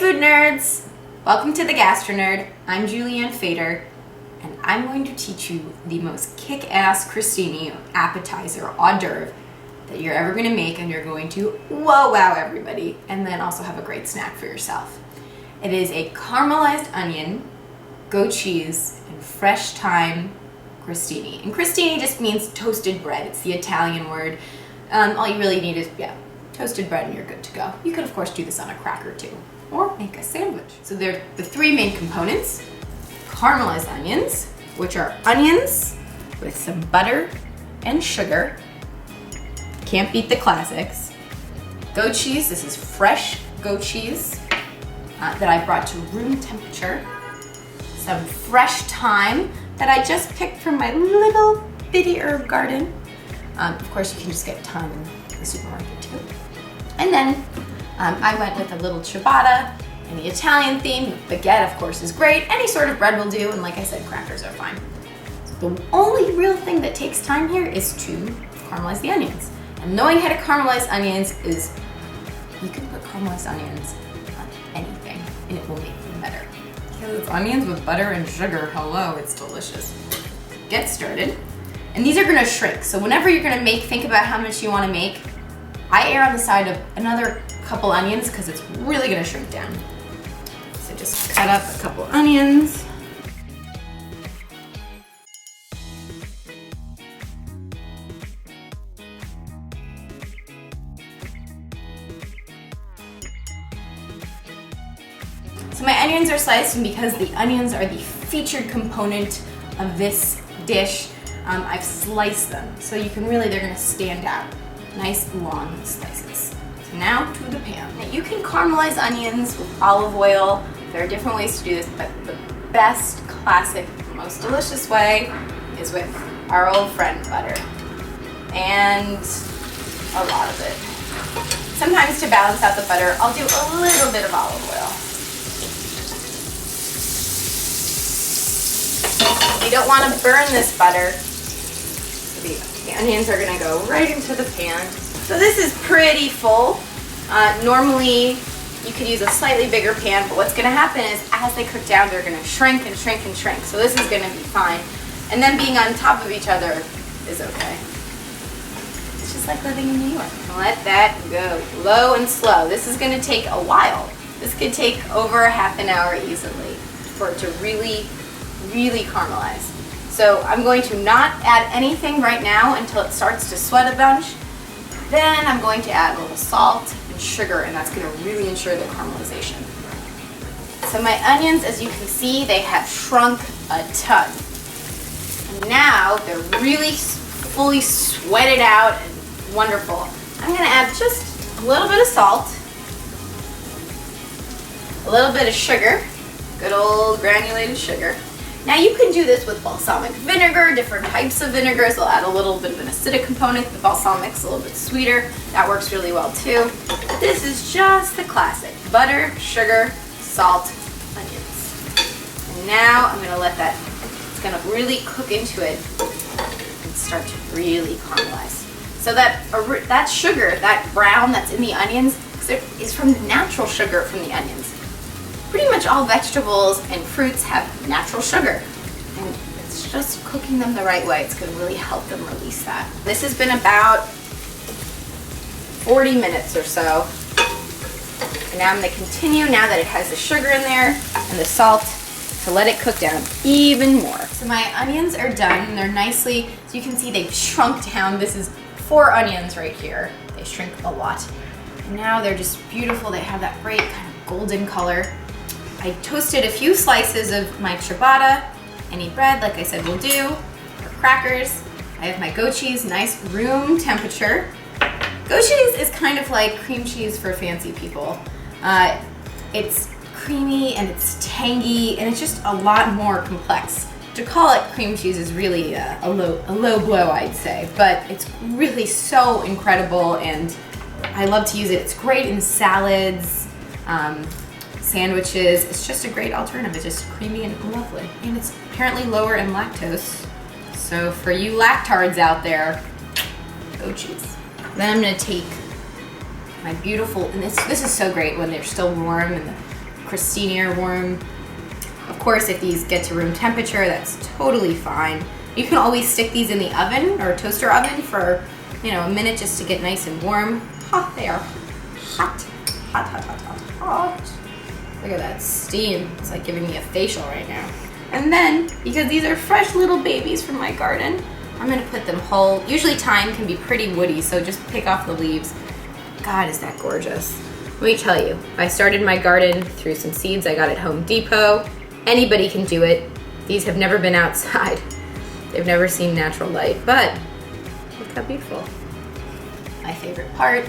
food nerds! Welcome to the Gastro Nerd. I'm Julianne Fader, and I'm going to teach you the most kick-ass crostini appetizer hors d'oeuvre that you're ever going to make, and you're going to wow everybody, and then also have a great snack for yourself. It is a caramelized onion, goat cheese, and fresh thyme crostini. And crostini just means toasted bread. It's the Italian word. All you really need is, toasted bread and you're good to go. You could of course do this on a cracker too, or make a sandwich. So there are the three main components: caramelized onions, which are onions with some butter and sugar. Can't beat the classics. Goat cheese, this is fresh goat cheese that I brought to room temperature. Some fresh thyme that I just picked from my little bitty herb garden. Of course, you can just get thyme in the supermarket too. And then I went with a little ciabatta and the Italian theme. Baguette, of course, is great. Any sort of bread will do, and like I said, crackers are fine. So the only real thing that takes time here is to caramelize the onions. And knowing how to caramelize onions is, you can put caramelized onions on anything and it will make them better. Because it's onions with butter and sugar, hello, it's delicious. Get started. And these are gonna shrink. So whenever you're gonna make, think about how much you wanna make. I err on the side of another couple onions because it's really gonna shrink down. So just cut up a couple onions. So my onions are sliced, and because the onions are the featured component of this dish, I've sliced them. So you can really, they're gonna stand out. Nice long slices. So now to the pan. Now you can caramelize onions with olive oil. There are different ways to do this, but the best, classic, most delicious way is with our old friend butter. And a lot of it. Sometimes to balance out the butter, I'll do a little bit of olive oil. You don't want to burn this butter. The onions are going to go right into the pan. So this is pretty full. Normally you could use a slightly bigger pan, but what's going to happen is as they cook down, they're going to shrink and shrink and shrink. So this is going to be fine. And then being on top of each other is okay. It's just like living in New York. Let that go low and slow. This is going to take a while. This could take over a half an hour easily for it to really caramelize. So I'm going to not add anything right now until it starts to sweat a bunch. Then I'm going to add a little salt and sugar, and that's going to really ensure the caramelization. So my onions, as you can see, they have shrunk a ton. And now they're really fully sweated out and wonderful. I'm going to add just a little bit of salt, a little bit of sugar, good old granulated sugar. Now you can do this with balsamic vinegar, different types of vinegars. They'll add a little bit of an acidic component. The balsamic's a little bit sweeter. That works really well too. But this is just the classic. Butter, sugar, salt, onions. And now I'm gonna let that, it's gonna really cook into it and start to really caramelize. So that sugar, that brown that's in the onions, is from the natural sugar from the onions. Pretty much all vegetables and fruits have natural sugar, and it's just cooking them the right way. It's going to really help them release that. This has been about 40 minutes or so, and now I'm going to continue, now that it has the sugar in there and the salt, to let it cook down even more. So my onions are done, and they're nicely, so you can see they've shrunk down. This is 4 onions right here. They shrink a lot. And now they're just beautiful. They have that great kind of golden color. I toasted a few slices of my ciabatta. Any bread, like I said, will do, or crackers. I have my goat cheese, nice room temperature. Goat cheese is kind of like cream cheese for fancy people. It's creamy and it's tangy, and it's just a lot more complex. To call it cream cheese is really a low blow, I'd say, but it's really so incredible, and I love to use it. It's great in salads, sandwiches. It's just a great alternative. It's just creamy and lovely. And it's apparently lower in lactose. So for you lactards out there, goat cheese. Then I'm gonna take my beautiful, and this is so great when they're still warm and the crostini are warm. Of course, if these get to room temperature, that's totally fine. You can always stick these in the oven or toaster oven for, a minute just to get nice and warm. Oh, they are hot, hot, hot, hot, hot, hot. Look at that steam. It's like giving me a facial right now. And then, because these are fresh little babies from my garden, I'm gonna put them whole. Usually thyme can be pretty woody, so just pick off the leaves. God, is that gorgeous. Let me tell you, I started my garden through some seeds I got at Home Depot. Anybody can do it. These have never been outside. They've never seen natural light, but look how beautiful. My favorite part.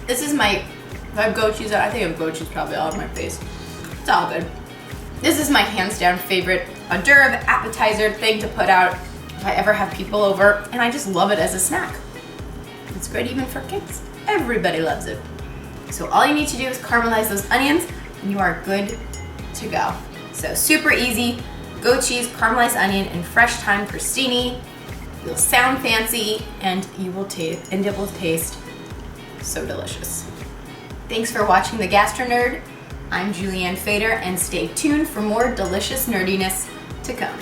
This is my, if I have goat cheese, I think I have goat cheese probably all over my face. It's all good. This is my hands down favorite hors d'oeuvre appetizer thing to put out if I ever have people over, and I just love it as a snack. It's great even for kids. Everybody loves it. So all you need to do is caramelize those onions and you are good to go. So super easy, goat cheese, caramelized onion, and fresh thyme crostini. You'll sound fancy and it will taste so delicious. Thanks for watching The Gastro Nerd. I'm Julianne Fader, and stay tuned for more delicious nerdiness to come.